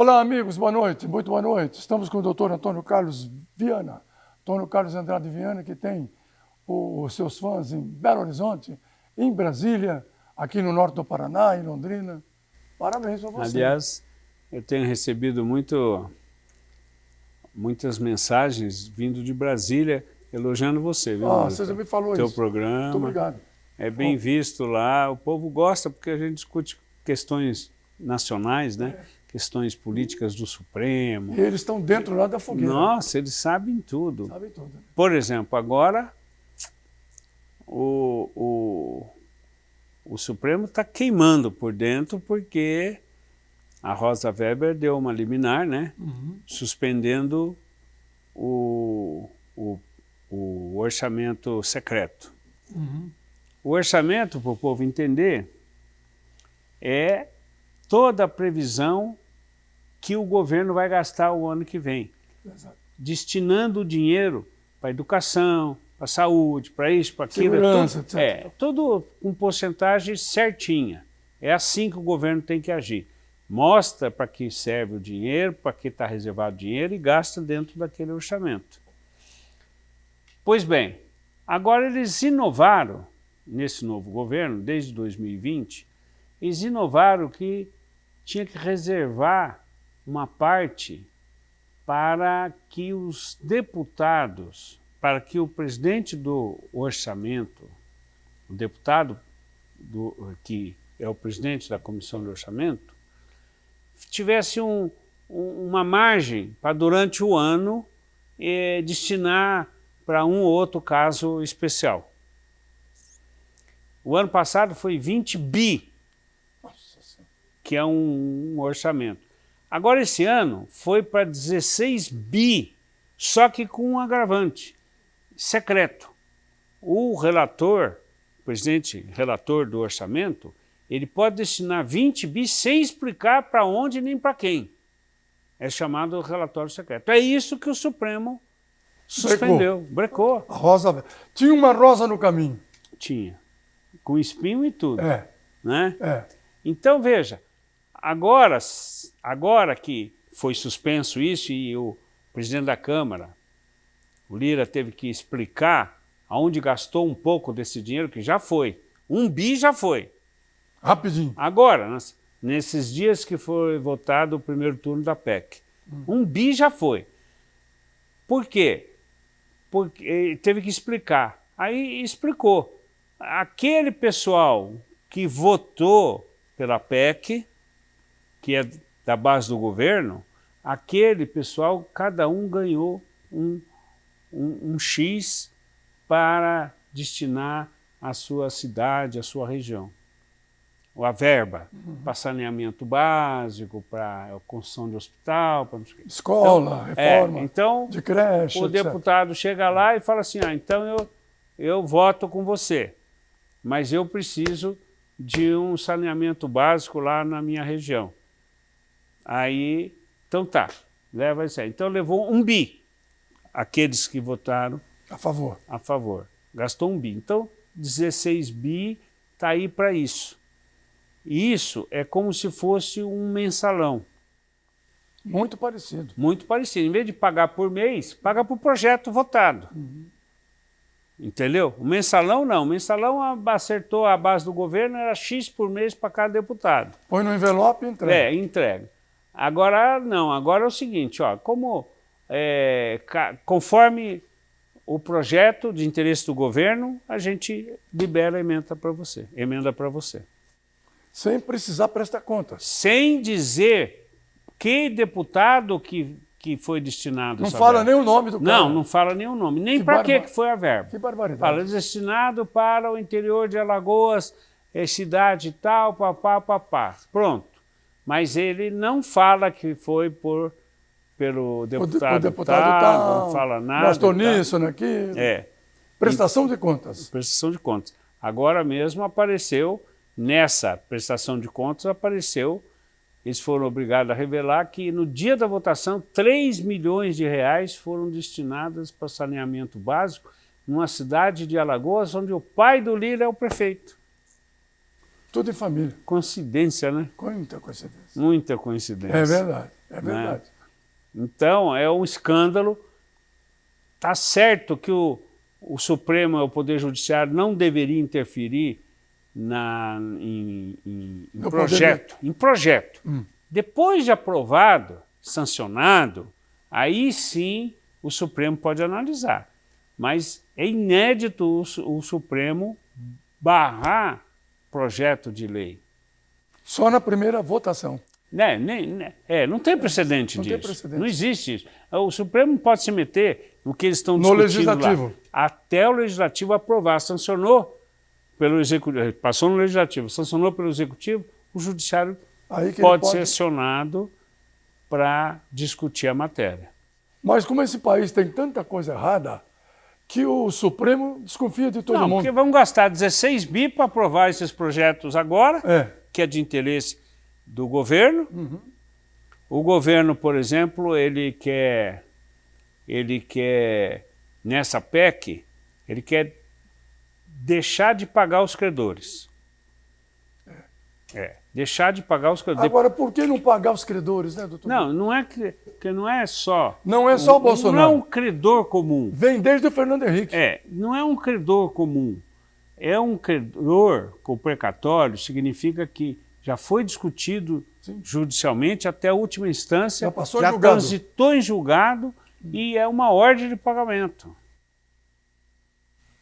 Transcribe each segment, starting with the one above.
Olá, amigos, boa noite, muito boa noite. Estamos com o doutor Antônio Carlos Viana, Antônio Carlos Andrade Viana, que tem os seus fãs em Belo Horizonte, em Brasília, aqui no norte do Paraná, em Londrina. Parabéns para você. Aliás, eu tenho recebido muitas mensagens vindo de Brasília elogiando você, viu? Você já me falou teu isso. programa. Muito obrigado. É bem visto lá, o povo gosta porque a gente discute questões nacionais, né? Questões políticas do Supremo. E eles estão dentro lá da fogueira. Nossa, eles sabem tudo. Sabem tudo. Por exemplo, agora o Supremo está queimando por dentro porque a Rosa Weber deu uma liminar, né? Suspendendo o orçamento secreto. O orçamento, para o povo entender, é toda a previsão que o governo vai gastar o ano que vem. Exato. Destinando o dinheiro para a educação, para a saúde, para isso, para aquilo. Segurança, etc. Tudo com porcentagem certinha. É assim que o governo tem que agir. Mostra para que serve o dinheiro, para que está reservado o dinheiro e gasta dentro daquele orçamento. Pois bem, agora eles inovaram, nesse novo governo, desde 2020, eles inovaram que tinha que reservar uma parte para que os deputados, para que o presidente do orçamento, o deputado que é o presidente da comissão de orçamento, tivesse uma margem para durante o ano destinar para um ou outro caso especial. O ano passado foi 20 bi, que é um orçamento. Agora esse ano foi para 16 bi, só que com um agravante, secreto. O relator, o presidente relator do orçamento, ele pode destinar 20 bi sem explicar para onde nem para quem. É chamado relatório secreto. É isso que o Supremo suspendeu, brecou. A Rosa... Tinha uma rosa no caminho. Tinha, com espinho e tudo. Né? Então, veja, agora que foi suspenso isso e o presidente da Câmara, o Lira, teve que explicar aonde gastou um pouco desse dinheiro, que já foi. 1 bi já foi. Rapidinho. Agora, nesses dias que foi votado o primeiro turno da PEC, 1 bi já foi. Por quê? Porque teve que explicar. Aí explicou. Aquele pessoal que votou pela PEC, que é da base do governo, aquele pessoal, cada um ganhou um X para destinar à sua cidade, à sua região. A verba para saneamento básico, para a construção de hospital, para escola, reforma, então, de creche, o deputado chega lá e fala assim, então eu voto com você, mas eu preciso de um saneamento básico lá na minha região. Aí, então tá, leva isso aí. Então levou 1 bi, aqueles que votaram a favor. Gastou 1 bi. Então, 16 bi está aí para isso. E isso é como se fosse um mensalão. Muito parecido. Muito parecido. Em vez de pagar por mês, paga por projeto votado. Entendeu? O mensalão não. O mensalão acertou a base do governo, era X por mês para cada deputado. Põe no envelope e entrega. Entrega. Agora não. Agora é o seguinte, ó, conforme o projeto de interesse do governo, a gente libera a emenda para você. Sem precisar prestar contas. Sem dizer que deputado que foi destinado. Não fala nem o nome do cara. Não fala nem o nome. Nem para que foi a verba. Que barbaridade. Fala destinado para o interior de Alagoas, cidade tal, papá. Pronto. Mas ele não fala que foi pelo deputado tal, não fala nada. Gastou nisso, naquilo. Prestação de contas. Prestação de contas. Agora mesmo apareceu, nessa prestação de contas, eles foram obrigados a revelar que no dia da votação, 3 milhões de reais foram destinados para saneamento básico numa cidade de Alagoas, onde o pai do Lira é o prefeito. Tudo em família. Coincidência, né? Muita coincidência. Muita coincidência. É verdade, é verdade. Né? Então, é um escândalo. Está certo que o Supremo, o Poder Judiciário, não deveria interferir em projeto. Em projeto. Depois de aprovado, sancionado, aí sim o Supremo pode analisar. Mas é inédito o Supremo barrar projeto de lei. Só na primeira votação. Não tem precedente não disso. Tem precedente. Não existe isso. O Supremo pode se meter no que eles estão no discutindo legislativo. lá. Até o Legislativo aprovar, sancionou pelo Executivo, passou no Legislativo, sancionou pelo Executivo, o Judiciário pode ser acionado para discutir a matéria. Mas como esse país tem tanta coisa errada, que o Supremo desconfia de todo mundo. Porque vão gastar 16 bi para aprovar esses projetos agora, que é de interesse do governo. O governo, por exemplo, ele quer, nessa PEC, ele quer deixar de pagar os credores. Deixar de pagar os credores. Agora, por que não pagar os credores, né, doutor? Não é que não é só... Não é só o Bolsonaro. Não é um credor comum. Vem desde o Fernando Henrique. Não é um credor comum. É um credor com precatório, significa que já foi discutido judicialmente até a última instância, já transitou em julgado e é uma ordem de pagamento.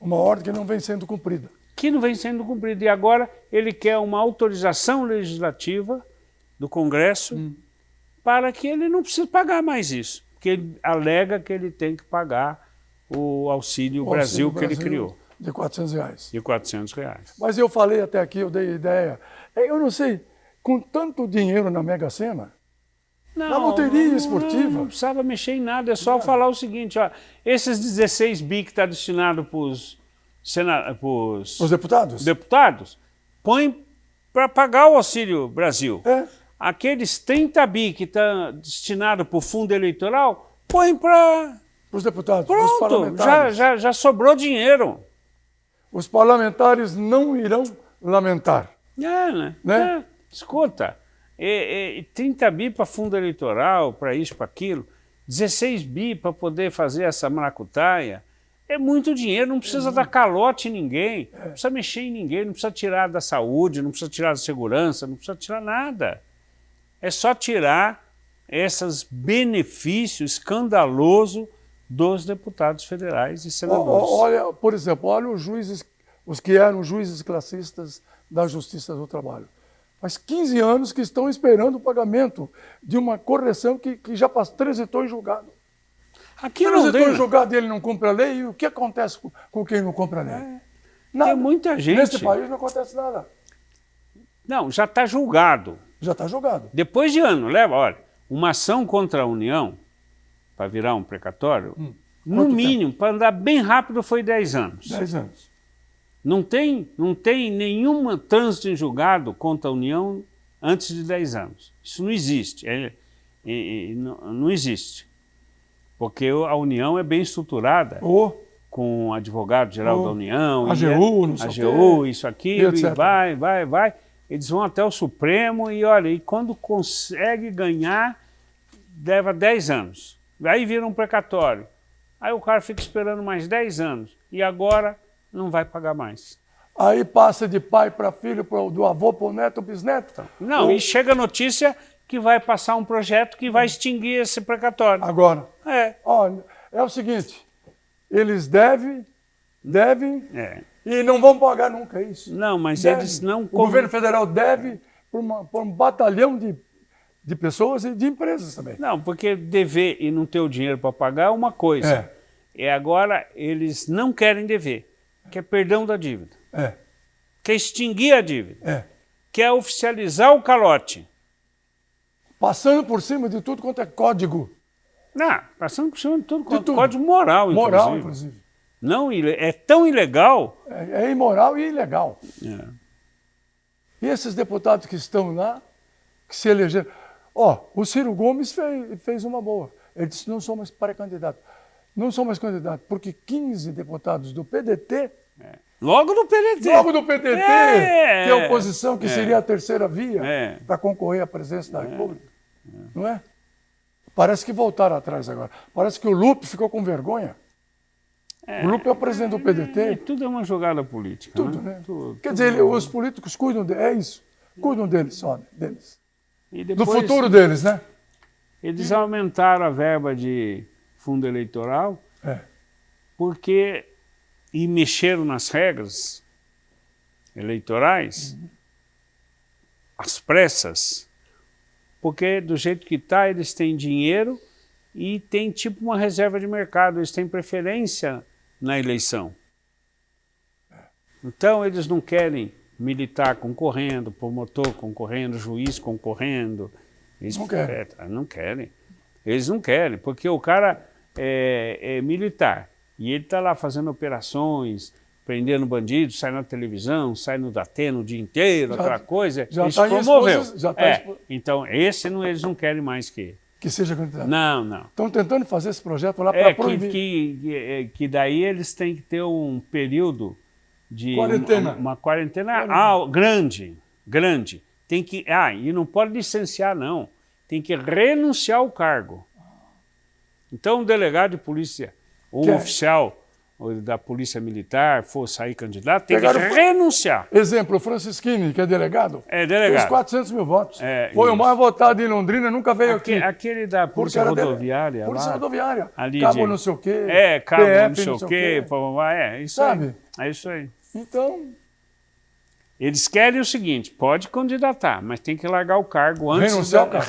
Uma ordem que não vem sendo cumprida. Que não vem sendo cumprida. E agora ele quer uma autorização legislativa do Congresso para que ele não precise pagar mais isso. Porque ele alega que ele tem que pagar o Auxílio Brasil que ele criou. De R$400. De R$400. Mas eu falei até aqui, eu dei ideia. Eu não sei, com tanto dinheiro na Mega Sena, na loteria esportiva... Não precisava mexer em nada, é só falar o seguinte, ó, esses 16 bi que está destinado para os deputados, põe para pagar o Auxílio Brasil. Aqueles 30 bi que está destinado para o fundo eleitoral, põe para... Os deputados, pronto, os parlamentares. Já sobrou dinheiro. Os parlamentares não irão lamentar. Né? Escuta, 30 bi para fundo eleitoral, para isso, para aquilo, 16 bi para poder fazer essa maracutaia, é muito dinheiro, não precisa dar calote em ninguém, não precisa mexer em ninguém, não precisa tirar da saúde, não precisa tirar da segurança, não precisa tirar nada. É só tirar esses benefícios escandalosos dos deputados federais e senadores. Olha, por exemplo, olha os juízes, os que eram juízes classistas da Justiça do Trabalho. Faz 15 anos que estão esperando o pagamento de uma correção que já transitou em julgado. Aqui transitou em julgado e ele não cumpre a lei, e o que acontece com quem não cumpre a lei? Tem muita gente... Nesse país não acontece nada. Não, já está julgado. Já está julgado. Depois de ano, olha, uma ação contra a União, para virar um precatório, no mínimo, para andar bem rápido, foi 10 anos. 10 anos. Não tem nenhum trânsito em julgado contra a União antes de 10 anos. Isso não existe. Não existe. Porque a União é bem estruturada, com o advogado-geral da União, AGU, isso, aquilo, e vai. Eles vão até o Supremo e, olha, e quando consegue ganhar, leva 10 anos. Aí vira um precatório. Aí o cara fica esperando mais 10 anos. E agora não vai pagar mais. Aí passa de pai para filho, do avô para o neto, bisneto. Não, e chega a notícia que vai passar um projeto que vai extinguir esse precatório. Agora. Olha, é o seguinte, eles devem e não vão pagar nunca isso. Não, mas eles não... O governo federal deve por um batalhão de pessoas e de empresas também. Não, porque dever e não ter o dinheiro para pagar é uma coisa. Agora, eles não querem dever, quer perdão da dívida. Quer extinguir a dívida. Quer oficializar o calote. Passando por cima de tudo quanto é código. Não, passando por cima de tudo quanto é código moral, inclusive. Moral, inclusive. Não, é tão ilegal. É imoral e ilegal. E esses deputados que estão lá, que se elegeram... o Ciro Gomes fez uma boa. Ele disse, não sou mais pré-candidato. Não sou mais candidato, porque 15 deputados do PDT Logo do PDT. Logo do PDT, que é a oposição, que seria a terceira via para concorrer à presidência da República. Não é? Parece que voltaram atrás agora. Parece que o Lupe ficou com vergonha. O Lupe é o presidente do PDT. Tudo é uma jogada política. Tudo, né? Quer dizer, os políticos cuidam é isso. Cuidam deles só, deles. E depois, do futuro deles, né? Eles aumentaram a verba de fundo eleitoral porque... E mexeram nas regras eleitorais, às pressas, porque do jeito que está, eles têm dinheiro e tem tipo uma reserva de mercado, eles têm preferência na eleição. Então eles não querem militar concorrendo, promotor concorrendo, juiz concorrendo. Eles não querem. Eles não querem, porque o cara é militar. E ele está lá fazendo operações, prendendo bandidos, sai na televisão, sai no Datena o dia inteiro, aquela coisa. Já isso promoveu. Então, eles não querem mais que seja candidato. Não. Estão tentando fazer esse projeto lá para proibir. Que daí eles têm que ter um período de... Quarentena. Uma quarentena grande. Tem que, e não pode licenciar, não. Tem que renunciar ao cargo. Então, o delegado de polícia... ou um oficial da Polícia Militar for sair candidato, tem que renunciar. Exemplo, o Francisquini, que é delegado, delegado. fez 400 mil votos. Foi o mais votado em Londrina, nunca veio aqui. Aquele da Polícia Rodoviária. Polícia Rodoviária. Ali cabo não sei o quê. Cabo PF, não sei o quê. Isso Sabe? aí. É isso aí. Então... Eles querem o seguinte, pode candidatar, mas tem que largar o cargo antes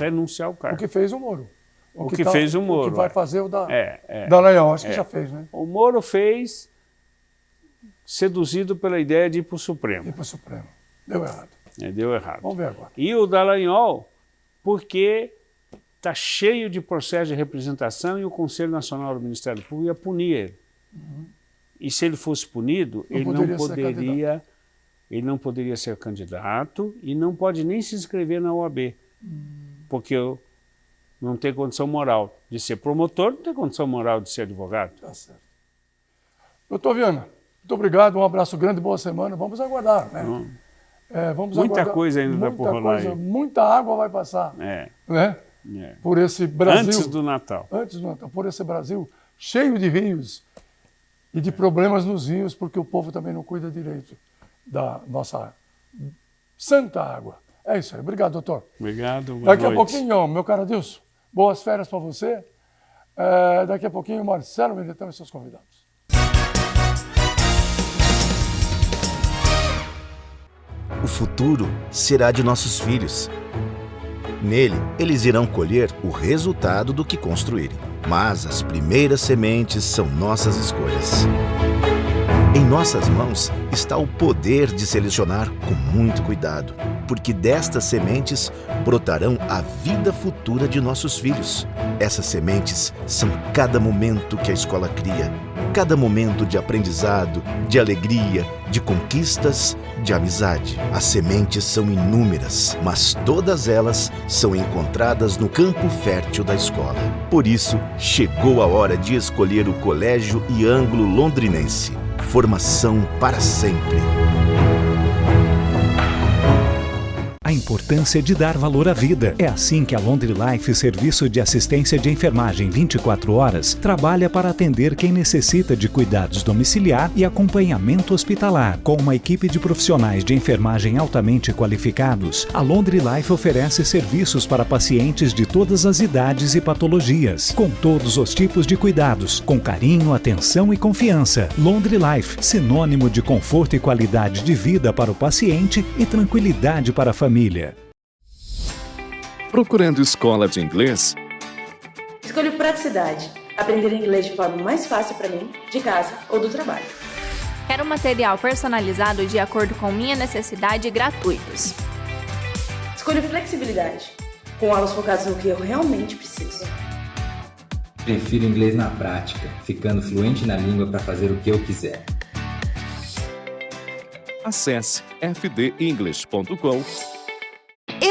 renunciar ao cargo. O que fez o Moro. O que fez o Moro. O que vai fazer o Dallagnol, acho que já fez, né? O Moro fez seduzido pela ideia de ir para o Supremo. Ir para o Supremo. Deu errado. Deu errado. Vamos ver agora. E o Dallagnol, porque está cheio de processo de representação e o Conselho Nacional do Ministério Público ia punir ele. E se ele fosse punido, ele não poderia ser candidato e não pode nem se inscrever na OAB. Porque não tem condição moral de ser promotor, não tem condição moral de ser advogado. Tá certo. Doutor Viana, muito obrigado, um abraço grande, boa semana. Vamos aguardar, né? Muita coisa ainda dá por rolar aí. Muita água vai passar, né? Por esse Brasil. Antes do Natal. Por esse Brasil cheio de rios e de problemas nos rios, porque o povo também não cuida direito da nossa santa água. É isso aí. Obrigado, doutor. Obrigado. Daqui a pouquinho, meu caro Adilson, boas férias para você. Daqui a pouquinho, Marcelo Militão e seus convidados. O futuro será de nossos filhos. Nele, eles irão colher o resultado do que construírem. Mas as primeiras sementes são nossas escolhas. Em nossas mãos está o poder de selecionar com muito cuidado, porque destas sementes brotarão a vida futura de nossos filhos. Essas sementes são cada momento que a escola cria, cada momento de aprendizado, de alegria, de conquistas, de amizade. As sementes são inúmeras, mas todas elas são encontradas no campo fértil da escola. Por isso, chegou a hora de escolher o Colégio Ângulo Londrinense. Formação para sempre. A importância de dar valor à vida. É assim que a Londri Life, serviço de assistência de enfermagem 24 horas, trabalha para atender quem necessita de cuidados domiciliar e acompanhamento hospitalar. Com uma equipe de profissionais de enfermagem altamente qualificados, a Londri Life oferece serviços para pacientes de todas as idades e patologias, com todos os tipos de cuidados, com carinho, atenção e confiança. Londri Life, sinônimo de conforto e qualidade de vida para o paciente e tranquilidade para a família. Procurando escola de inglês? Escolho praticidade. Aprender inglês de forma mais fácil para mim, de casa ou do trabalho. Quero material personalizado de acordo com minha necessidade e gratuitos. Escolho flexibilidade. Com aulas focadas no que eu realmente preciso. Prefiro inglês na prática, ficando fluente na língua para fazer o que eu quiser. Acesse fdenglish.com.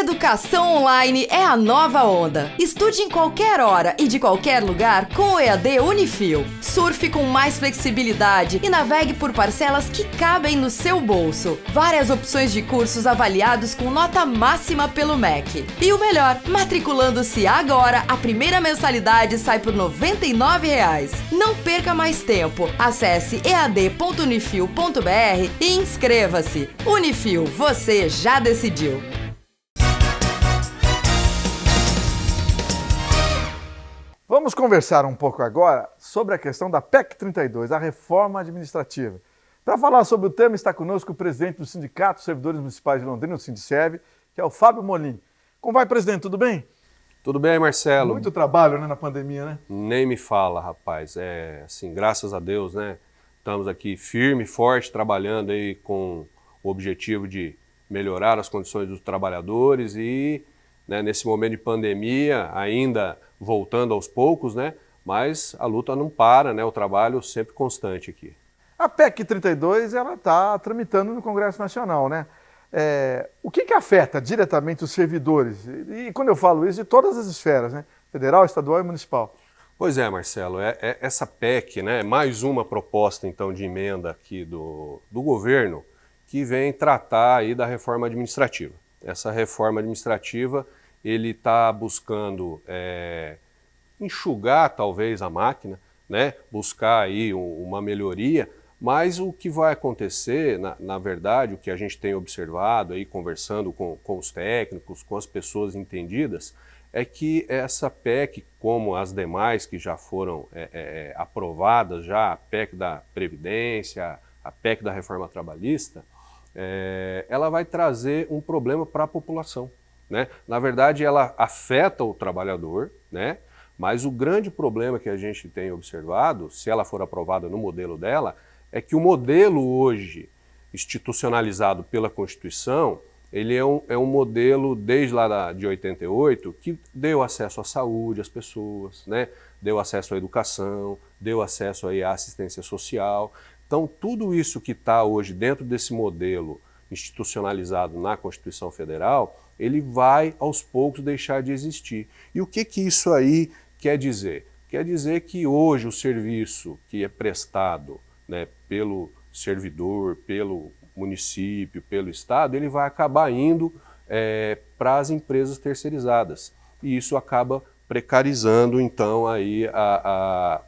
Educação online é a nova onda. Estude em qualquer hora e de qualquer lugar com o EAD Unifil. Surfe com mais flexibilidade e navegue por parcelas que cabem no seu bolso. Várias opções de cursos avaliados com nota máxima pelo MEC. E o melhor, matriculando-se agora, a primeira mensalidade sai por R$ 99,00. Não perca mais tempo. Acesse ead.unifil.br e inscreva-se. Unifil, você já decidiu. Vamos conversar um pouco agora sobre a questão da PEC 32, a reforma administrativa. Para falar sobre o tema está conosco o presidente do Sindicato dos Servidores Municipais de Londrina, o Sindiserv, que é o Fábio Molim. Como vai, presidente? Tudo bem? Tudo bem, Marcelo. Muito trabalho, né, na pandemia, né? Nem me fala, rapaz. Assim, graças a Deus, né? Estamos aqui firme, forte, trabalhando aí com o objetivo de melhorar as condições dos trabalhadores e, né, nesse momento de pandemia, ainda voltando aos poucos, né? Mas a luta não para, né? O trabalho sempre constante aqui. A PEC 32, ela está tramitando no Congresso Nacional, né? O que afeta diretamente os servidores? E quando eu falo isso, de todas as esferas, né? Federal, estadual e municipal. Pois é, Marcelo, essa PEC, né, mais uma proposta então de emenda aqui do governo que vem tratar aí da reforma administrativa. Essa reforma administrativa, ele está buscando enxugar talvez a máquina, né, buscar aí uma melhoria, mas o que vai acontecer, na verdade, o que a gente tem observado aí, conversando com os técnicos, com as pessoas entendidas, é que essa PEC, como as demais que já foram aprovadas, já a PEC da Previdência, a PEC da Reforma Trabalhista, ela vai trazer um problema para a população, né? Na verdade, ela afeta o trabalhador, né? Mas o grande problema que a gente tem observado, se ela for aprovada no modelo dela, é que o modelo hoje institucionalizado pela Constituição, ele é um modelo desde lá de 88 que deu acesso à saúde às pessoas, né? Deu acesso à educação, deu acesso aí à assistência social. Então, tudo isso que está hoje dentro desse modelo institucionalizado na Constituição Federal, ele vai aos poucos deixar de existir. E o que isso aí quer dizer? Quer dizer que hoje o serviço que é prestado, né, pelo servidor, pelo município, pelo Estado, ele vai acabar indo para as empresas terceirizadas. E isso acaba precarizando, então, aí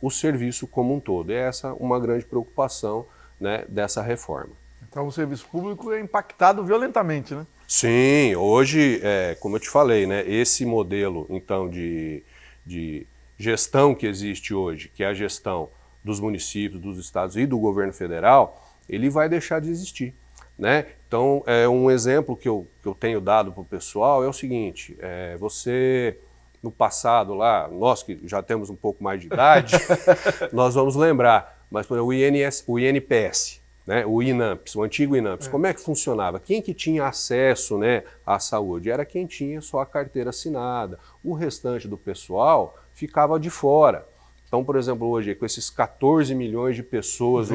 o serviço como um todo. E essa é uma grande preocupação, né, dessa reforma. Então o serviço público é impactado violentamente, né? Sim, hoje, como eu te falei, né, esse modelo, então, de gestão que existe hoje, que é a gestão dos municípios, dos estados e do governo federal, ele vai deixar de existir, né? Então, um exemplo que eu tenho dado para o pessoal é o seguinte, você, no passado lá, nós que já temos um pouco mais de idade, nós vamos lembrar, mas por exemplo, o INPS, né, o INAMPS, o antigo INAMPS, como é que funcionava? Quem que tinha acesso, né, à saúde? Era quem tinha só a carteira assinada, o restante do pessoal ficava de fora. Então, por exemplo, hoje, com esses 14 milhões de pessoas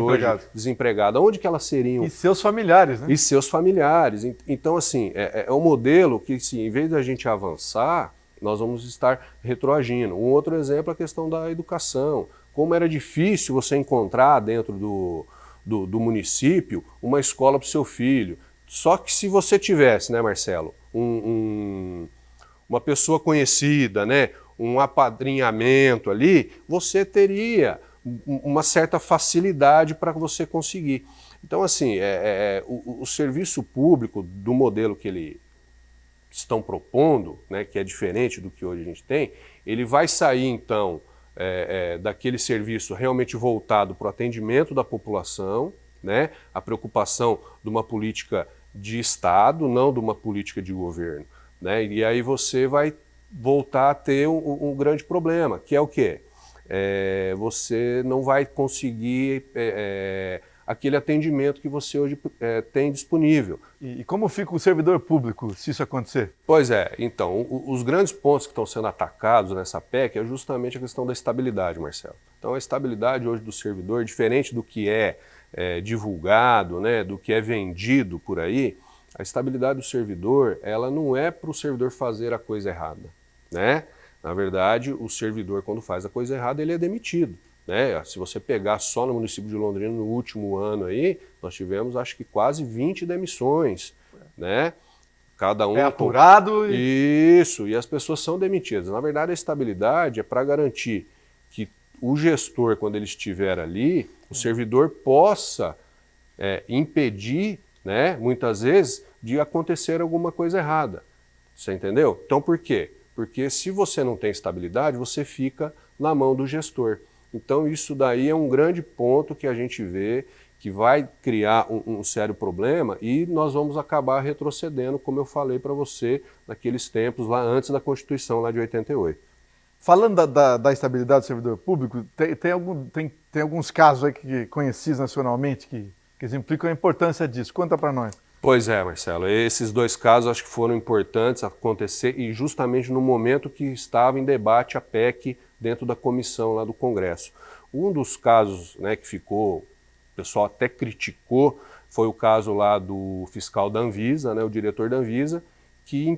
desempregadas, onde que elas seriam? E seus familiares, né? E seus familiares. Então, assim, é um modelo que, assim, em vez da gente avançar, nós vamos estar retroagindo. Um outro exemplo é a questão da educação. Como era difícil você encontrar dentro do município uma escola para o seu filho. Só que se você tivesse, né, Marcelo, uma pessoa conhecida, né, um apadrinhamento ali, você teria uma certa facilidade para você conseguir. Então, assim, o serviço público do modelo que eles estão propondo, né, que é diferente do que hoje a gente tem, ele vai sair, então, daquele serviço realmente voltado para o atendimento da população, né, a preocupação de uma política de Estado, não de uma política de governo, né, e aí você vai voltar a ter um grande problema, que é o quê? Você não vai conseguir aquele atendimento que você hoje tem disponível. E como fica o servidor público se isso acontecer? Pois é, então, os grandes pontos que estão sendo atacados nessa PEC é justamente a questão da estabilidade, Marcelo. Então, a estabilidade hoje do servidor, diferente do que é divulgado, né, do que é vendido por aí, a estabilidade do servidor, ela não é para o servidor fazer a coisa errada, né? Na verdade, o servidor, quando faz a coisa errada, ele é demitido, né? Se você pegar só no município de Londrina, no último ano aí, nós tivemos, acho que quase 20 demissões, né? Cada um... É apurado e... Isso, e as pessoas são demitidas. Na verdade, a estabilidade é para garantir que o gestor, quando ele estiver ali, o servidor possa impedir, né, muitas vezes, de acontecer alguma coisa errada. Você entendeu? Então, por quê? Porque se você não tem estabilidade, você fica na mão do gestor. Então, isso daí é um grande ponto que a gente vê que vai criar um sério problema e nós vamos acabar retrocedendo, como eu falei para você, naqueles tempos lá antes da Constituição, lá de 88. Falando da estabilidade do servidor público, tem alguns casos aí que conhecidos nacionalmente que exemplificam a importância disso. Conta para nós. Pois é, Marcelo. Esses dois casos acho que foram importantes acontecer e justamente no momento que estava em debate a PEC dentro da comissão lá do Congresso. Um dos casos, né, que ficou, o pessoal até criticou, foi o caso lá do fiscal da Anvisa, né, o diretor da Anvisa, que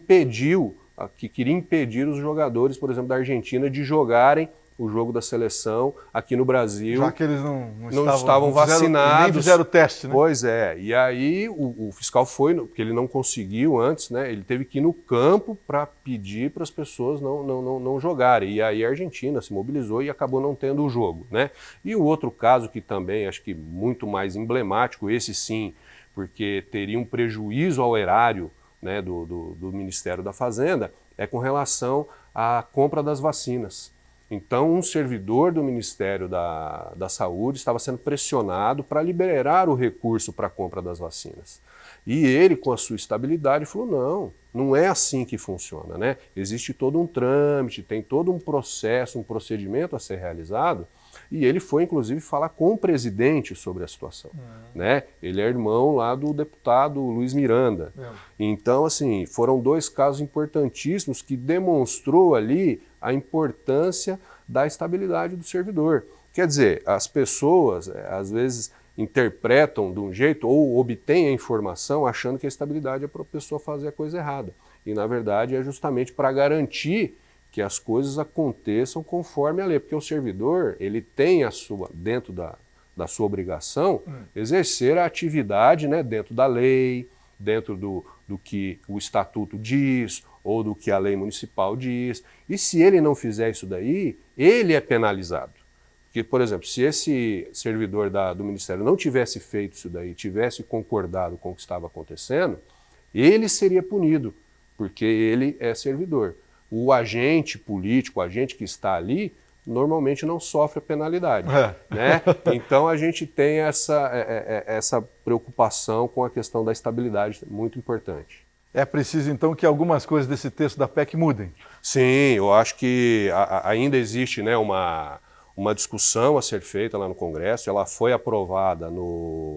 queria impedir os jogadores, por exemplo, da Argentina de jogarem o jogo da seleção aqui no Brasil. Já que eles não estavam vacinados. Nem fizeram o teste, né? Pois é. E aí o fiscal foi, porque ele não conseguiu antes, né? Ele teve que ir no campo para pedir para as pessoas não jogarem. E aí a Argentina se mobilizou e acabou não tendo o jogo, né? E o outro caso que também acho que muito mais emblemático, esse sim, porque teria um prejuízo ao erário, né, do Ministério da Fazenda, é com relação à compra das vacinas. Então, um servidor do Ministério da Saúde estava sendo pressionado para liberar o recurso para a compra das vacinas. E ele, com a sua estabilidade, falou, não é assim que funciona, né? Existe todo um trâmite, tem todo um processo, um procedimento a ser realizado. E ele foi, inclusive, falar com o presidente sobre a situação, né? Ele é irmão lá do deputado Luiz Miranda. Então, assim, foram dois casos importantíssimos que demonstrou ali a importância da estabilidade do servidor. Quer dizer, as pessoas, às vezes, interpretam de um jeito ou obtêm a informação achando que a estabilidade é para a pessoa fazer a coisa errada. E, na verdade, é justamente para garantir que as coisas aconteçam conforme a lei, porque o servidor, ele tem dentro da sua obrigação, exercer a atividade, né, dentro da lei, dentro do que o estatuto diz, ou do que a lei municipal diz, e se ele não fizer isso daí, ele é penalizado. Porque, por exemplo, se esse servidor do Ministério não tivesse feito isso daí, tivesse concordado com o que estava acontecendo, ele seria punido, porque ele é servidor. O agente político, o agente que está ali, normalmente não sofre a penalidade, né? Então a gente tem essa preocupação com a questão da estabilidade, muito importante. É preciso, então, que algumas coisas desse texto da PEC mudem? Sim, eu acho que ainda existe, né, uma discussão a ser feita lá no Congresso. Ela foi aprovada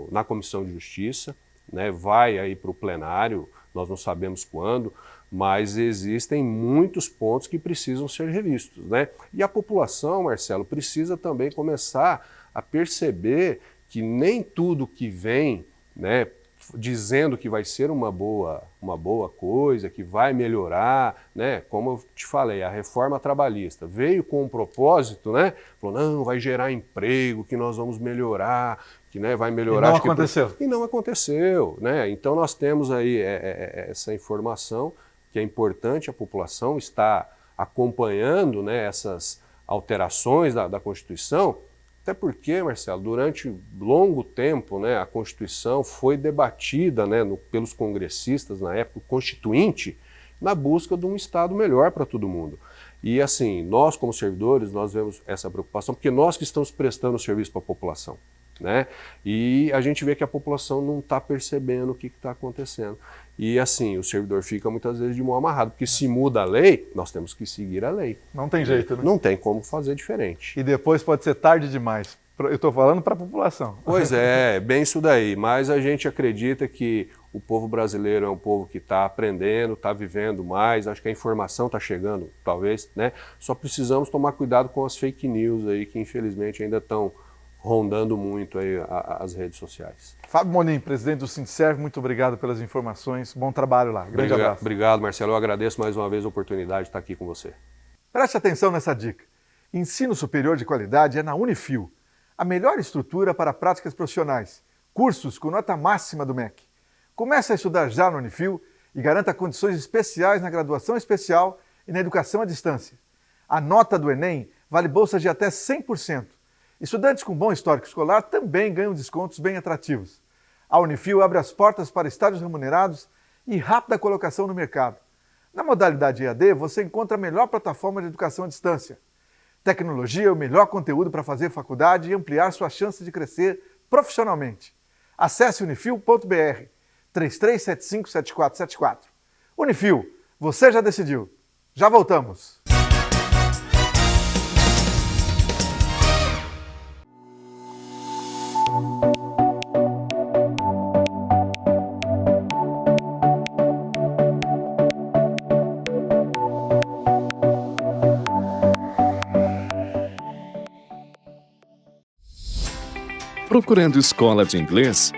na Comissão de Justiça, né, vai aí para o plenário, nós não sabemos quando, mas existem muitos pontos que precisam ser revistos, né? E a população, Marcelo, precisa também começar a perceber que nem tudo que vem, né, dizendo que vai ser uma boa coisa, que vai melhorar, né? Como eu te falei, a reforma trabalhista veio com um propósito, né? Falou, não, vai gerar emprego, que nós vamos melhorar, que, né, vai melhorar. E não aconteceu. E não aconteceu, né? Então nós temos aí essa informação que é importante, a população está acompanhando, né, essas alterações da Constituição, até porque, Marcelo, durante longo tempo, né, a Constituição foi debatida, né, pelos congressistas na época, o Constituinte, na busca de um Estado melhor para todo mundo. E assim, nós como servidores, nós vemos essa preocupação, porque nós que estamos prestando serviço para a população, né? E a gente vê que a população não está percebendo o que está acontecendo. E assim, o servidor fica muitas vezes de mão amarrada, porque se muda a lei, nós temos que seguir a lei. Não tem jeito, né? Não tem como fazer diferente. E depois pode ser tarde demais. Eu estou falando para a população. Pois é, bem isso daí. Mas a gente acredita que o povo brasileiro é um povo que está aprendendo, está vivendo mais, acho que a informação está chegando, talvez, né? Só precisamos tomar cuidado com as fake news aí, que infelizmente ainda estão rondando muito aí as redes sociais. Fábio Monim, presidente do Sindserv, muito obrigado pelas informações. Bom trabalho lá. Grande abraço. Obrigado, Marcelo. Eu agradeço mais uma vez a oportunidade de estar aqui com você. Preste atenção nessa dica. Ensino superior de qualidade é na Unifil, a melhor estrutura para práticas profissionais. Cursos com nota máxima do MEC. Comece a estudar já no Unifil e garanta condições especiais na graduação especial e na educação à distância. A nota do Enem vale bolsas de até 100%. Estudantes com bom histórico escolar também ganham descontos bem atrativos. A Unifil abre as portas para estágios remunerados e rápida colocação no mercado. Na modalidade EAD, você encontra a melhor plataforma de educação à distância. Tecnologia é o melhor conteúdo para fazer faculdade e ampliar sua chance de crescer profissionalmente. Acesse unifil.br 33757474. Unifil, você já decidiu. Já voltamos. Procurando escola de inglês?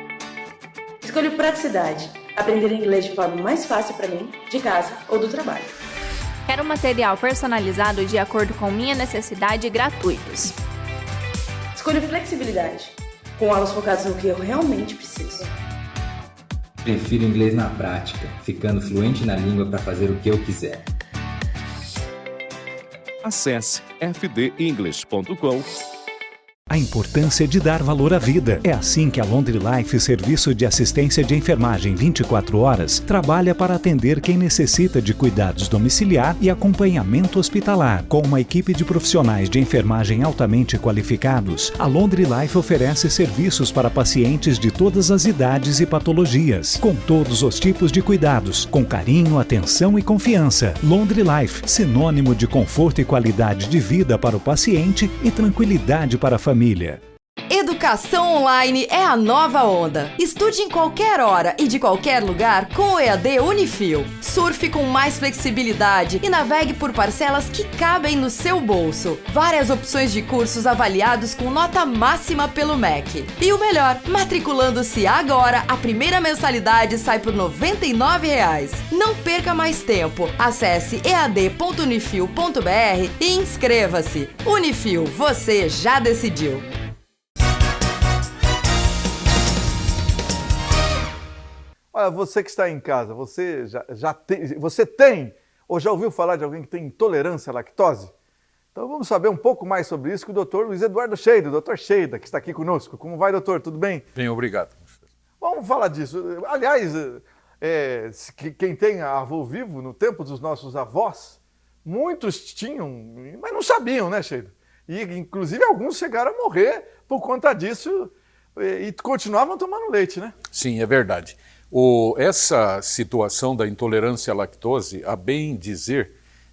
Escolho praticidade. Aprender inglês de forma mais fácil para mim, de casa ou do trabalho. Quero material personalizado de acordo com minha necessidade e gratuitos. Escolho flexibilidade. Com aulas focadas no que eu realmente preciso. Prefiro inglês na prática, ficando fluente na língua para fazer o que eu quiser. Acesse fdenglish.com. A importância de dar valor à vida. É assim que a Laundry Life, serviço de assistência de enfermagem 24 horas, trabalha para atender quem necessita de cuidados domiciliar e acompanhamento hospitalar. Com uma equipe de profissionais de enfermagem altamente qualificados, a Laundry Life oferece serviços para pacientes de todas as idades e patologias, com todos os tipos de cuidados, com carinho, atenção e confiança. Laundry Life, sinônimo de conforto e qualidade de vida para o paciente e tranquilidade para a família. Educação online é a nova onda. Estude em qualquer hora e de qualquer lugar com o EAD Unifil. Surfe com mais flexibilidade e navegue por parcelas que cabem no seu bolso. Várias opções de cursos avaliados com nota máxima pelo MEC. E o melhor, matriculando-se agora, a primeira mensalidade sai por R$ 99,00. Não perca mais tempo. Acesse ead.unifil.br e inscreva-se. Unifil, você já decidiu. Olha, você que está em casa, você você tem ou já ouviu falar de alguém que tem intolerância à lactose? Então vamos saber um pouco mais sobre isso com o doutor Luiz Eduardo Sheida, doutor Sheida, que está aqui conosco. Como vai, doutor? Tudo bem? Bem, obrigado. Vamos falar disso. Aliás, quem tem avô vivo, no tempo dos nossos avós, muitos tinham, mas não sabiam, né, Sheida? E inclusive alguns chegaram a morrer por conta disso e continuavam tomando leite, né? Sim, é verdade. Essa situação da intolerância à lactose, a bem dizer,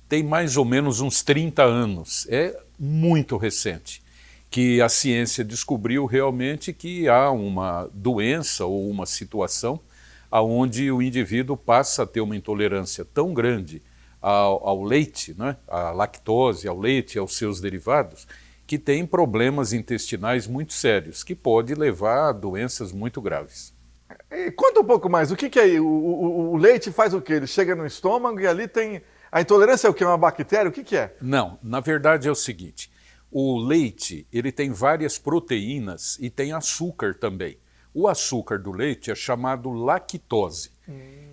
tem mais ou menos uns 30 anos. É muito recente que a ciência descobriu realmente que há uma doença ou uma situação onde o indivíduo passa a ter uma intolerância tão grande ao leite, né? À lactose, ao leite e aos seus derivados, que tem problemas intestinais muito sérios, que pode levar a doenças muito graves. E conta um pouco mais, o que é o leite faz o quê? Ele chega no estômago e ali tem... A intolerância é o quê? Uma bactéria? O que é? Não, na verdade é o seguinte, o leite ele tem várias proteínas e tem açúcar também. O açúcar do leite é chamado lactose.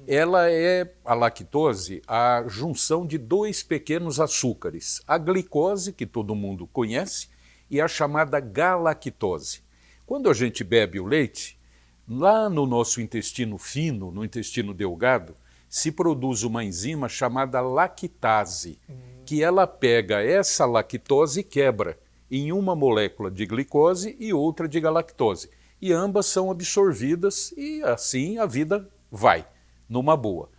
Ela é, a lactose, a junção de dois pequenos açúcares, a glicose, que todo mundo conhece, e a chamada galactose. Quando a gente bebe o leite, lá no nosso intestino fino, no intestino delgado, se produz uma enzima chamada lactase, que ela pega essa lactose e quebra em uma molécula de glicose e outra de galactose. E ambas são absorvidas e assim a vida vai, numa boa.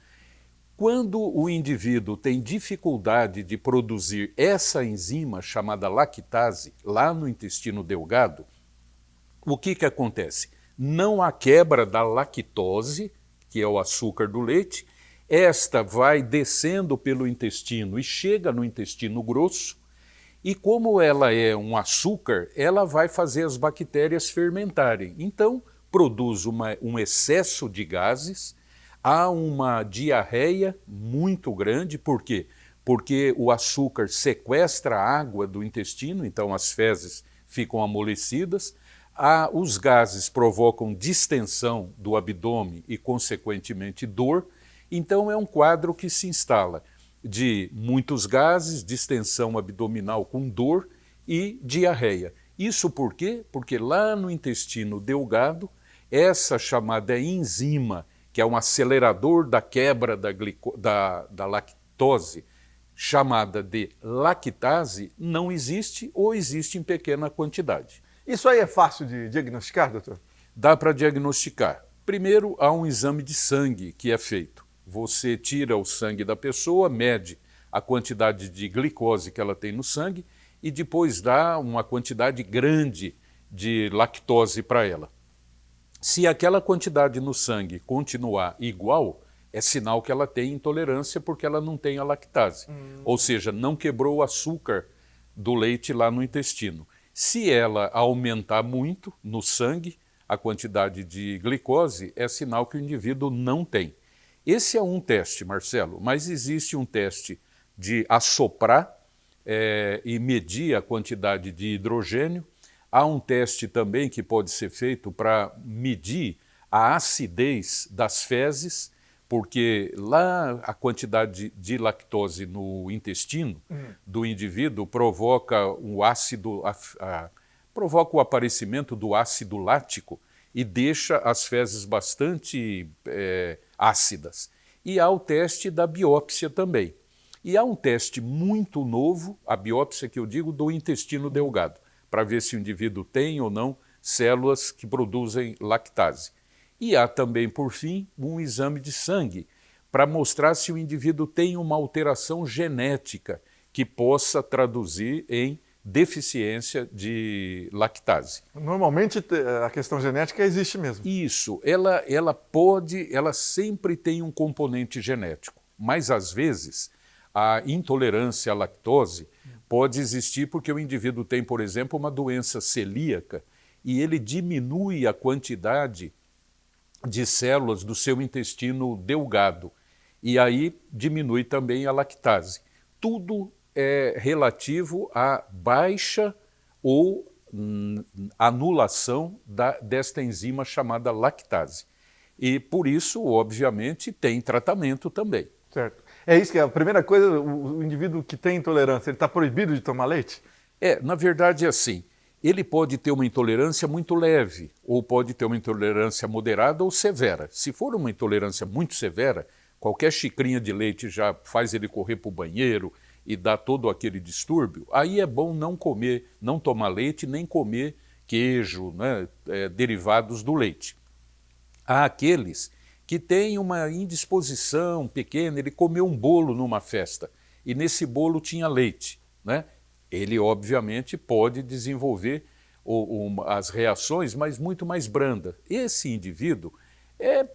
Quando o indivíduo tem dificuldade de produzir essa enzima chamada lactase lá no intestino delgado, o que acontece? Não há quebra da lactose, que é o açúcar do leite, esta vai descendo pelo intestino e chega no intestino grosso, E como ela é um açúcar, ela vai fazer as bactérias fermentarem. Então, produz um excesso de gases, há uma diarreia muito grande. Por quê? Porque o açúcar sequestra a água do intestino, então as fezes ficam amolecidas. Os gases provocam distensão do abdômen e, consequentemente, dor. Então, é um quadro que se instala de muitos gases, distensão abdominal com dor e diarreia. Isso por quê? Porque lá no intestino delgado, essa chamada enzima, que é um acelerador da quebra da lactose, chamada de lactase, não existe ou existe em pequena quantidade. Isso aí é fácil de diagnosticar, doutor? Dá para diagnosticar. Primeiro, há um exame de sangue que é feito. Você tira o sangue da pessoa, mede a quantidade de glicose que ela tem no sangue e depois dá uma quantidade grande de lactose para ela. Se aquela quantidade no sangue continuar igual, é sinal que ela tem intolerância porque ela não tem a lactase. Ou seja, não quebrou o açúcar do leite lá no intestino. Se ela aumentar muito no sangue, a quantidade de glicose, é sinal que o indivíduo não tem. Esse é um teste, Marcelo, mas existe um teste de assoprar e medir a quantidade de hidrogênio. Há um teste também que pode ser feito para medir a acidez das fezes, porque lá a quantidade de lactose no intestino do indivíduo provoca provoca o aparecimento do ácido lático e deixa as fezes bastante ácidas. E há o teste da biópsia também. E há um teste muito novo, a biópsia que eu digo, do intestino delgado, para ver se o indivíduo tem ou não células que produzem lactase. E há também, por fim, um exame de sangue, para mostrar se o indivíduo tem uma alteração genética que possa traduzir em deficiência de lactase. Normalmente a questão genética existe mesmo. Isso, ela sempre tem um componente genético, mas às vezes a intolerância à lactose pode existir porque o indivíduo tem, por exemplo, uma doença celíaca e ele diminui a quantidade de células do seu intestino delgado e aí diminui também a lactase. Tudo é relativo à baixa ou anulação desta enzima chamada lactase. E por isso, obviamente, tem tratamento também. Certo. É isso que é a primeira coisa, o indivíduo que tem intolerância, ele está proibido de tomar leite? Na verdade é assim, ele pode ter uma intolerância muito leve, ou pode ter uma intolerância moderada ou severa. Se for uma intolerância muito severa, qualquer xicrinha de leite já faz ele correr para o banheiro e dá todo aquele distúrbio, aí é bom não comer, não tomar leite, nem comer queijo, né, derivados do leite. Há aqueles que têm uma indisposição pequena, ele comeu um bolo numa festa e nesse bolo tinha leite, né? Ele obviamente pode desenvolver as reações, mas muito mais branda. Esse indivíduo é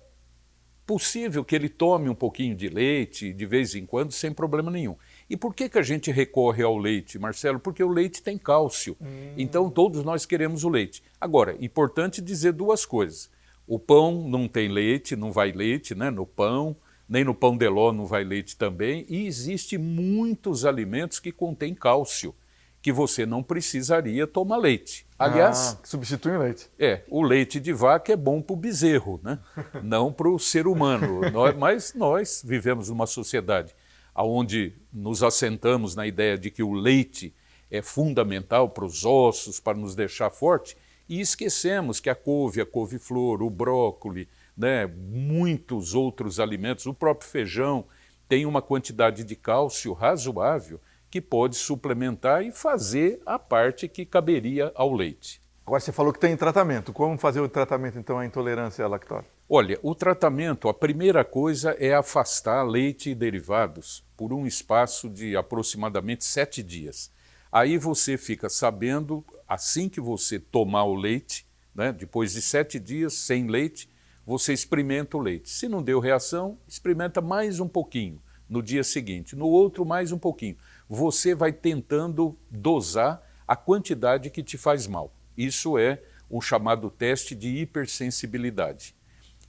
possível que ele tome um pouquinho de leite de vez em quando sem problema nenhum. E por que a gente recorre ao leite, Marcelo? Porque o leite tem cálcio, então todos nós queremos o leite. Agora, importante dizer duas coisas. O pão não tem leite, não vai leite, né, no pão, nem no pão de ló não vai leite também, e existem muitos alimentos que contêm cálcio, que você não precisaria tomar leite. Aliás, substitui o leite. O leite de vaca é bom para o bezerro, né? Não para o ser humano. Mas nós vivemos numa sociedade onde nos assentamos na ideia de que o leite é fundamental para os ossos, para nos deixar forte, e esquecemos que a couve-flor, o brócolis, né, muitos outros alimentos, o próprio feijão, tem uma quantidade de cálcio razoável que pode suplementar e fazer a parte que caberia ao leite. Agora você falou que tem tratamento. Como fazer o tratamento, então, à intolerância à lactose? Olha, o tratamento, a primeira coisa é afastar leite e derivados por um espaço de aproximadamente 7 dias. Aí você fica sabendo, assim que você tomar o leite, né, depois de 7 dias sem leite, você experimenta o leite. Se não deu reação, experimenta mais um pouquinho no dia seguinte, no outro mais um pouquinho. você vai tentando dosar a quantidade que te faz mal. Isso é o chamado teste de hipersensibilidade.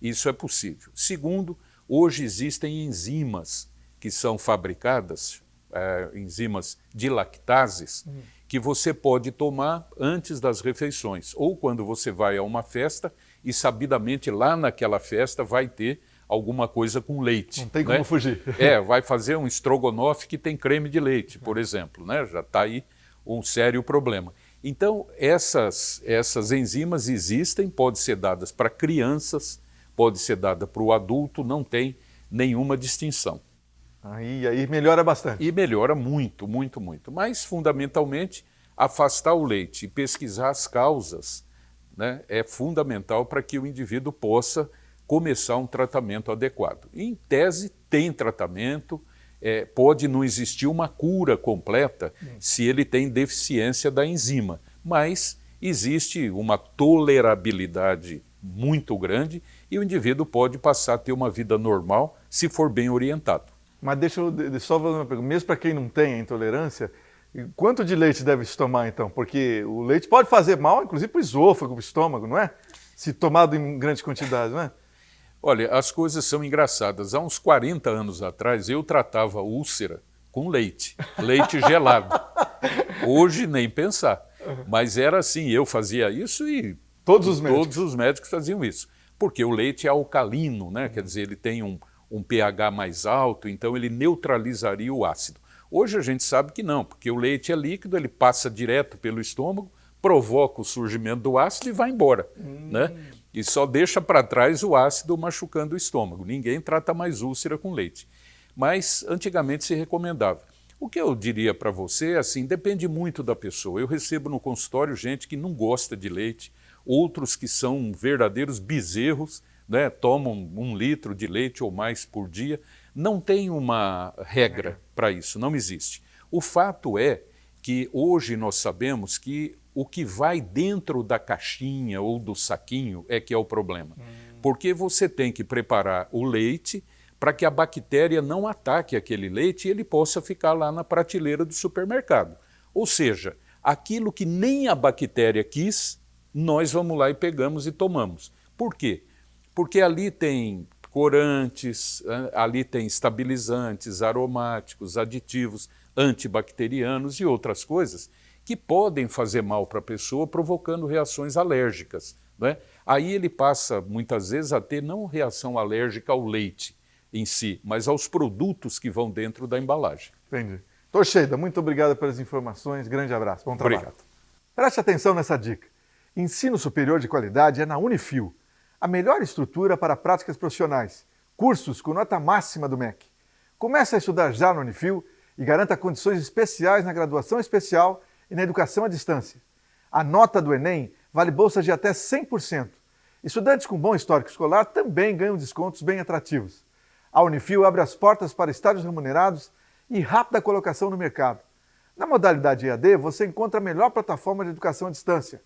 Isso é possível. Segundo, hoje existem enzimas que são fabricadas, enzimas de lactases, que você pode tomar antes das refeições, ou quando você vai a uma festa e sabidamente lá naquela festa vai ter alguma coisa com leite. Não tem como fugir. Vai fazer um estrogonofe que tem creme de leite, por exemplo, né? Já está aí um sério problema. Então, essas enzimas existem, podem ser dadas para crianças, pode ser dada para o adulto, não tem nenhuma distinção. Aí melhora bastante. E melhora muito, muito, muito. Mas, fundamentalmente, afastar o leite e pesquisar as causas, né, é fundamental para que o indivíduo possa começar um tratamento adequado. Em tese, tem tratamento, pode não existir uma cura completa se ele tem deficiência da enzima, mas existe uma tolerabilidade muito grande e o indivíduo pode passar a ter uma vida normal se for bem orientado. Mas deixa eu só fazer uma pergunta, mesmo para quem não tem a intolerância, quanto de leite deve se tomar então? Porque o leite pode fazer mal, inclusive para o esôfago, para o estômago, não é? Se tomado em grandes quantidades, não é? Olha, as coisas são engraçadas. Há uns 40 anos atrás, eu tratava úlcera com leite gelado. Hoje, nem pensar. Mas era assim, eu fazia isso e todos os médicos faziam isso. Porque o leite é alcalino, né? Quer dizer, ele tem um pH mais alto, então ele neutralizaria o ácido. Hoje a gente sabe que não, porque o leite é líquido, ele passa direto pelo estômago, provoca o surgimento do ácido e vai embora, né? E só deixa para trás o ácido machucando o estômago. Ninguém trata mais úlcera com leite. Mas antigamente se recomendava. O que eu diria para você é assim, depende muito da pessoa. Eu recebo no consultório gente que não gosta de leite, outros que são verdadeiros bezerros, né? Tomam 1 litro de leite ou mais por dia. Não tem uma regra para isso, não existe. O fato é que hoje nós sabemos que o que vai dentro da caixinha ou do saquinho é que é o problema. Porque você tem que preparar o leite para que a bactéria não ataque aquele leite e ele possa ficar lá na prateleira do supermercado. Ou seja, aquilo que nem a bactéria quis, nós vamos lá e pegamos e tomamos. Por quê? Porque ali tem corantes, ali tem estabilizantes, aromáticos, aditivos, antibacterianos e outras coisas que podem fazer mal para a pessoa, provocando reações alérgicas, né? Aí ele passa, muitas vezes, a ter não reação alérgica ao leite em si, mas aos produtos que vão dentro da embalagem. Entendi. Toshida, muito obrigado pelas informações, grande abraço, bom trabalho. Obrigado. Preste atenção nessa dica. Ensino superior de qualidade é na Unifil, a melhor estrutura para práticas profissionais, cursos com nota máxima do MEC. Comece a estudar já no Unifil e garanta condições especiais na graduação especial e na educação à distância. A nota do Enem vale bolsa de até 100%. Estudantes com bom histórico escolar também ganham descontos bem atrativos. A Unifil abre as portas para estágios remunerados e rápida colocação no mercado. Na modalidade EAD, você encontra a melhor plataforma de educação à distância.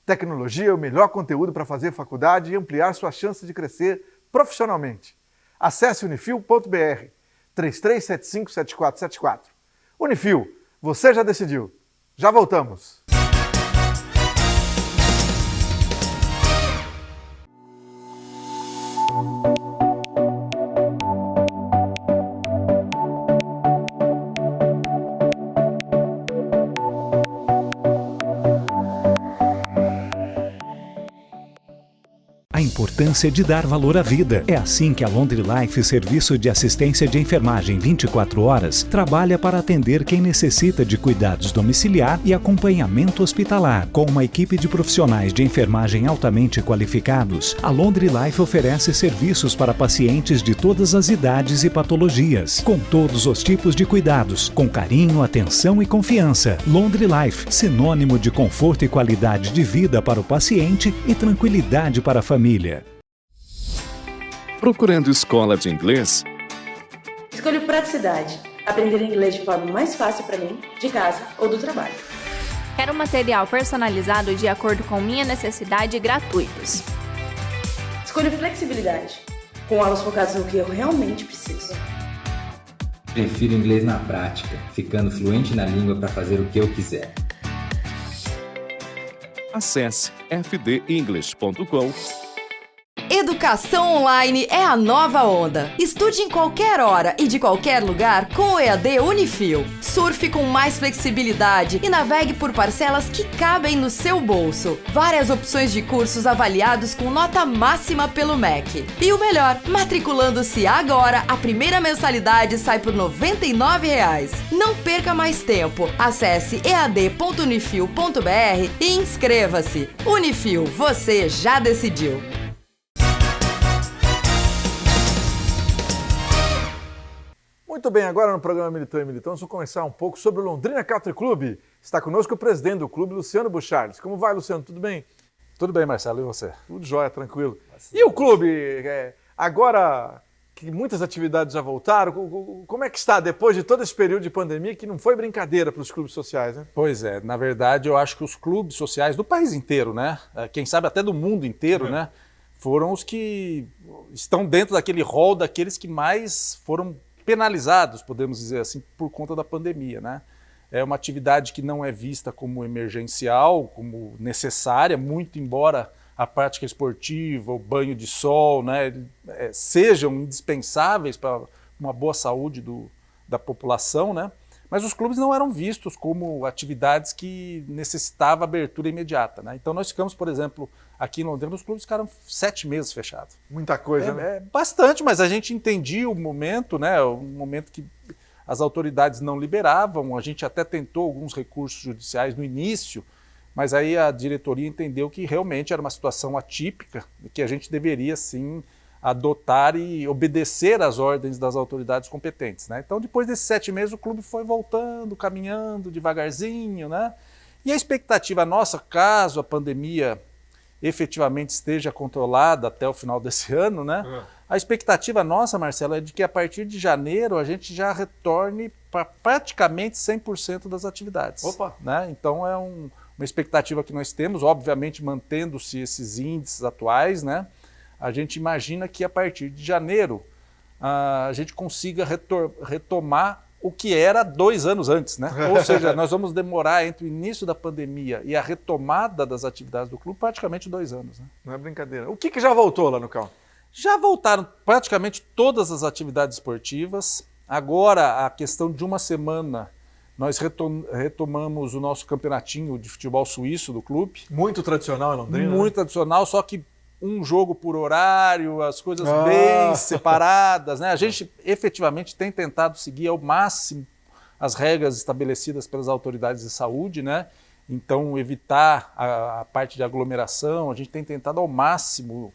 Tecnologia é o melhor conteúdo para fazer faculdade e ampliar suas chances de crescer profissionalmente. Acesse unifil.br 33757474. Unifil, você já decidiu. Já voltamos. A importância de dar valor à vida. É assim que a Laundry Life, serviço de assistência de enfermagem 24 horas, trabalha para atender quem necessita de cuidados domiciliar e acompanhamento hospitalar. Com uma equipe de profissionais de enfermagem altamente qualificados, a Laundry Life oferece serviços para pacientes de todas as idades e patologias, com todos os tipos de cuidados, com carinho, atenção e confiança. Laundry Life, sinônimo de conforto e qualidade de vida para o paciente e tranquilidade para a família. Procurando escola de inglês? Escolho praticidade. Aprender inglês de forma mais fácil para mim, de casa ou do trabalho. Quero material personalizado de acordo com minha necessidade e gratuitos. Escolho flexibilidade. Com aulas focadas no que eu realmente preciso. Prefiro inglês na prática, ficando fluente na língua para fazer o que eu quiser. Acesse fdenglish.com. Educação online é a nova onda. Estude em qualquer hora e de qualquer lugar com o EAD Unifil. Surfe com mais flexibilidade e navegue por parcelas que cabem no seu bolso. Várias opções de cursos avaliados com nota máxima pelo MEC. E o melhor, matriculando-se agora, a primeira mensalidade sai por R$ 99,00. Não perca mais tempo. Acesse ead.unifil.br e inscreva-se. Unifil, você já decidiu. Muito bem, agora no programa Militão e Militão, vamos conversar um pouco sobre o Londrina Country Club. Está conosco o presidente do clube, Luciano Bucharles. Como vai, Luciano? Tudo bem? Tudo bem, Marcelo. E você? Tudo jóia, tranquilo. E o clube? Agora que muitas atividades já voltaram, como é que está depois de todo esse período de pandemia que não foi brincadeira para os clubes sociais, né? Pois é, na verdade eu acho que os clubes sociais do país inteiro, né? Quem sabe até do mundo inteiro, né? Foram os que estão dentro daquele rol daqueles que mais foram penalizados, podemos dizer assim, por conta da pandemia, né? É uma atividade que não é vista como emergencial, como necessária, muito embora a prática esportiva, o banho de sol, né, sejam indispensáveis para uma boa saúde da população, né? Mas os clubes não eram vistos como atividades que necessitavam abertura imediata, né? Então nós ficamos, por exemplo, aqui em Londrina, os clubes ficaram 7 meses fechados. Muita coisa, né? Bastante, mas a gente entendia o momento, né? O momento que as autoridades não liberavam, a gente até tentou alguns recursos judiciais no início, mas aí a diretoria entendeu que realmente era uma situação atípica e que a gente deveria, sim, adotar e obedecer às ordens das autoridades competentes, né? Então, depois desses 7 meses, o clube foi voltando, caminhando devagarzinho, né? E a expectativa nossa, caso a pandemia efetivamente esteja controlada até o final desse ano, né? A expectativa nossa, Marcelo, é de que a partir de janeiro a gente já retorne para praticamente 100% das atividades. Opa! Né? Então é uma expectativa que nós temos, obviamente mantendo-se esses índices atuais, né? A gente imagina que a partir de janeiro a gente consiga retomar o que era 2 anos antes, né? Ou seja, nós vamos demorar entre o início da pandemia e a retomada das atividades do clube praticamente 2 anos. Né? Não é brincadeira. O que já voltou lá no Cal? Já voltaram praticamente todas as atividades esportivas. Agora, a questão de uma semana, nós retomamos o nosso campeonatinho de futebol suíço do clube. Muito tradicional em Londrina. Muito tradicional, só que um jogo por horário, as coisas bem separadas, né? A gente efetivamente tem tentado seguir ao máximo as regras estabelecidas pelas autoridades de saúde, né? Então, evitar a parte de aglomeração, a gente tem tentado ao máximo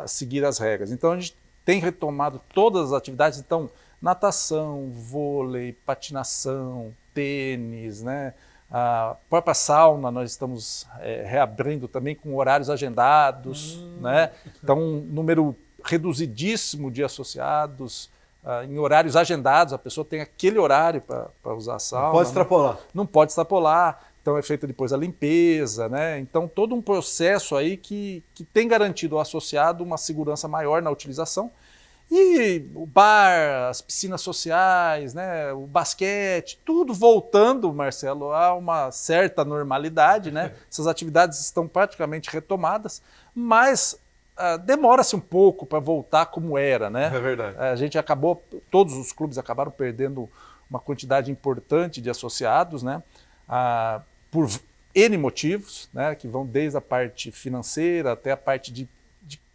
seguir as regras. Então, a gente tem retomado todas as atividades, então, natação, vôlei, patinação, tênis, né? A própria sauna nós estamos reabrindo também com horários agendados, né? Então um número reduzidíssimo de associados em horários agendados, a pessoa tem aquele horário para usar a sauna. Não pode extrapolar. Não pode extrapolar, então é feita depois a limpeza, né? Então todo um processo aí que tem garantido ao associado uma segurança maior na utilização. E o bar, as piscinas sociais, né, o basquete, tudo voltando, Marcelo, a uma certa normalidade, né? Essas atividades estão praticamente retomadas, mas demora-se um pouco para voltar como era, né? É verdade. A gente todos os clubes acabaram perdendo uma quantidade importante de associados, né? Por N motivos, né? Que vão desde a parte financeira até a parte de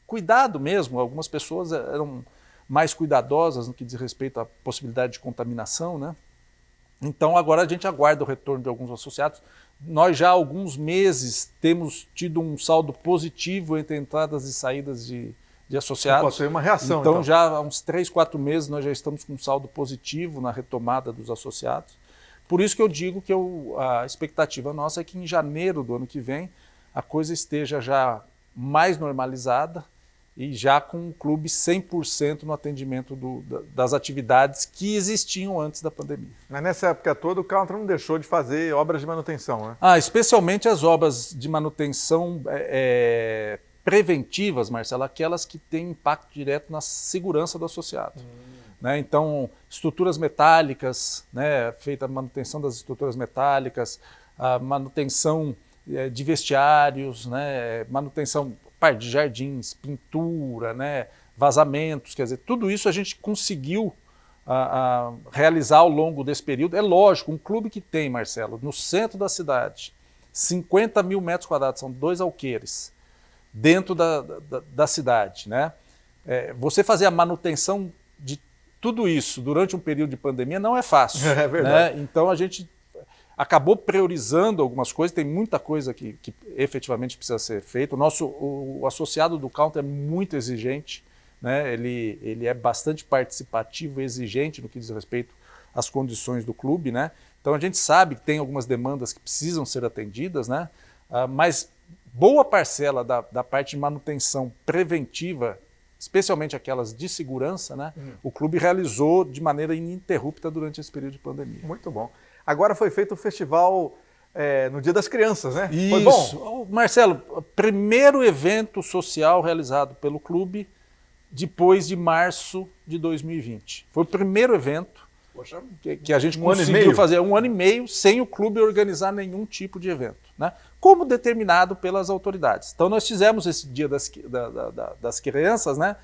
cuidado mesmo. Algumas pessoas eram mais cuidadosas no que diz respeito à possibilidade de contaminação, né? Então agora a gente aguarda o retorno de alguns associados. Nós já há alguns meses temos tido um saldo positivo entre entradas e saídas de associados. Pode ser uma reação. Então já há uns 3, 4 meses nós já estamos com um saldo positivo na retomada dos associados. Por isso que eu digo que a expectativa nossa é que em janeiro do ano que vem a coisa esteja já mais normalizada, e já com o clube 100% no atendimento das atividades que existiam antes da pandemia. Mas nessa época toda o Country não deixou de fazer obras de manutenção, né? Especialmente as obras de manutenção preventivas, Marcelo, aquelas que têm impacto direto na segurança do associado. né? Então, estruturas metálicas, né? Feita a manutenção das estruturas metálicas, a manutenção de vestiários, né? Manutenção parte de jardins, pintura, né? Vazamentos, quer dizer, tudo isso a gente conseguiu realizar ao longo desse período. É lógico, um clube que tem, Marcelo, no centro da cidade, 50 mil metros quadrados, são 2 alqueires, dentro da cidade, né? Você fazer a manutenção de tudo isso durante um período de pandemia não é fácil. É verdade. Né? Então a gente acabou priorizando algumas coisas, tem muita coisa que efetivamente precisa ser feita. O associado do Counter é muito exigente, né? Ele é bastante participativo e exigente no que diz respeito às condições do clube, né? Então a gente sabe que tem algumas demandas que precisam ser atendidas, né? Mas boa parcela da parte de manutenção preventiva, especialmente aquelas de segurança, né? O clube realizou de maneira ininterrupta durante esse período de pandemia. Muito bom. Agora foi feito o festival no Dia das Crianças, né? Isso. Foi bom? Marcelo, primeiro evento social realizado pelo clube depois de março de 2020. Foi o primeiro evento que a gente conseguiu fazer 1 ano e meio sem o clube organizar nenhum tipo de evento, né? Como determinado pelas autoridades. Então nós fizemos esse Dia das Crianças, né?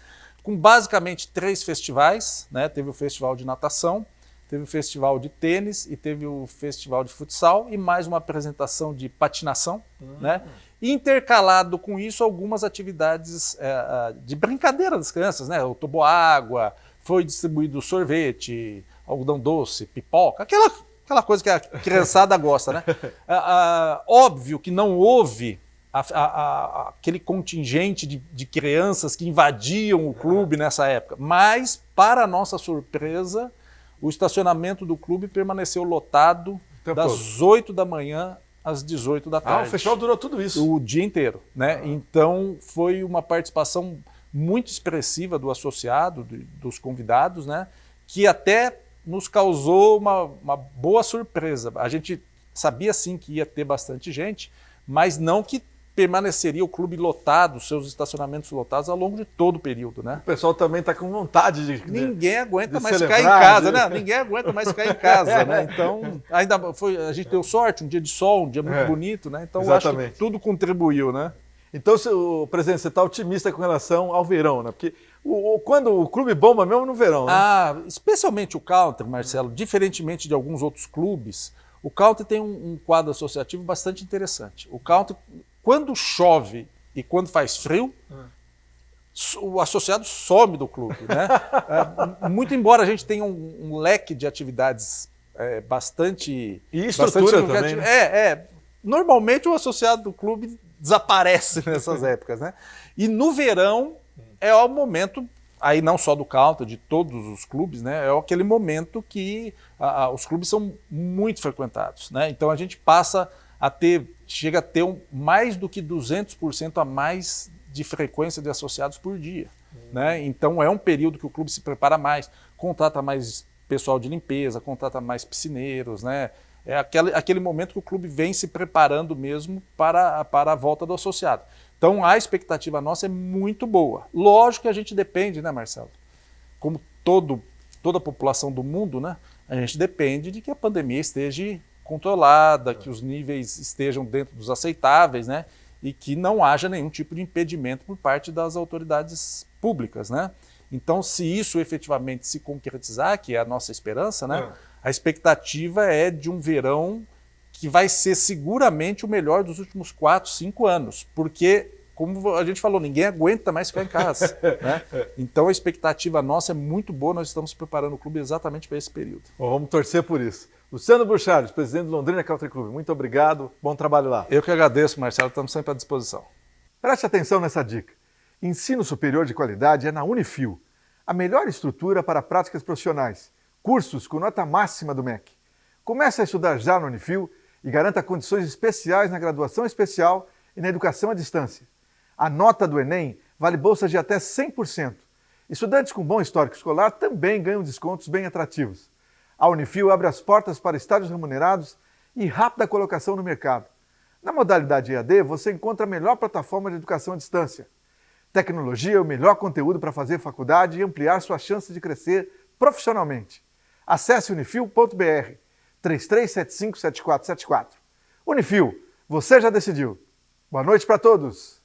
Com basicamente 3 festivais, né? Teve o festival de natação, teve o festival de tênis e teve o festival de futsal e mais uma apresentação de patinação, né? Intercalado com isso algumas atividades de brincadeira das crianças, né? O toboágua, foi distribuído sorvete, algodão doce, pipoca, aquela coisa que a criançada gosta, né? Óbvio que não houve aquele contingente de crianças que invadiam o clube nessa época, mas, para nossa surpresa, o estacionamento do clube permaneceu lotado das 8 da manhã às 18 da tarde. O festival durou tudo isso? O dia inteiro, né? Então foi uma participação muito expressiva do associado, dos convidados, né? Que até nos causou uma boa surpresa. A gente sabia sim que ia ter bastante gente, mas não que permaneceria o clube lotado, seus estacionamentos lotados ao longo de todo o período, né? O pessoal também está com vontade de Ninguém aguenta de mais celebrar, ficar em casa, né? Ninguém aguenta mais ficar em casa, né? Então, a gente deu sorte, um dia de sol, um dia muito bonito, né? Então, acho que tudo contribuiu, né? Então, presidente, você está otimista com relação ao verão, né? Porque quando o clube bomba mesmo no verão, né? Especialmente o Counter, Marcelo, diferentemente de alguns outros clubes, o Counter tem um quadro associativo bastante interessante. O Counter, quando chove e quando faz frio, o associado some do clube, né? Muito embora a gente tenha um leque de atividades bastante... E estrutura bastante também, normalmente o associado do clube desaparece nessas épocas, né? E no verão é o momento, aí não só do Counter, de todos os clubes, né? É aquele momento que os clubes são muito frequentados, né? Então a gente chega a ter mais do que 200% a mais de frequência de associados por dia, né? Então é um período que o clube se prepara mais, contrata mais pessoal de limpeza, contrata mais piscineiros, né? É aquele momento que o clube vem se preparando mesmo para a volta do associado. Então a expectativa nossa é muito boa. Lógico que a gente depende, né, Marcelo? Como toda a população do mundo, né? A gente depende de que a pandemia esteja controlada, que os níveis estejam dentro dos aceitáveis, né? E que não haja nenhum tipo de impedimento por parte das autoridades públicas, né? Então, se isso efetivamente se concretizar, que é a nossa esperança, né? A expectativa é de um verão que vai ser seguramente o melhor dos últimos 4, 5 anos, porque, como a gente falou, ninguém aguenta mais ficar em casa, né? Então a expectativa nossa é muito boa, nós estamos preparando o clube exatamente para esse período. Bom, vamos torcer por isso. Luciano Burchard, presidente do Londrina Country Club, muito obrigado, bom trabalho lá. Eu que agradeço, Marcelo, estamos sempre à disposição. Preste atenção nessa dica. Ensino superior de qualidade é na Unifil, a melhor estrutura para práticas profissionais. Cursos com nota máxima do MEC. Comece a estudar já no Unifil e garanta condições especiais na graduação especial e na educação à distância. A nota do Enem vale bolsas de até 100%. Estudantes com bom histórico escolar também ganham descontos bem atrativos. A Unifil abre as portas para estágios remunerados e rápida colocação no mercado. Na modalidade EAD, você encontra a melhor plataforma de educação à distância. Tecnologia é o melhor conteúdo para fazer faculdade e ampliar sua chance de crescer profissionalmente. Acesse unifil.br 3375-7474. Unifil, você já decidiu. Boa noite para todos.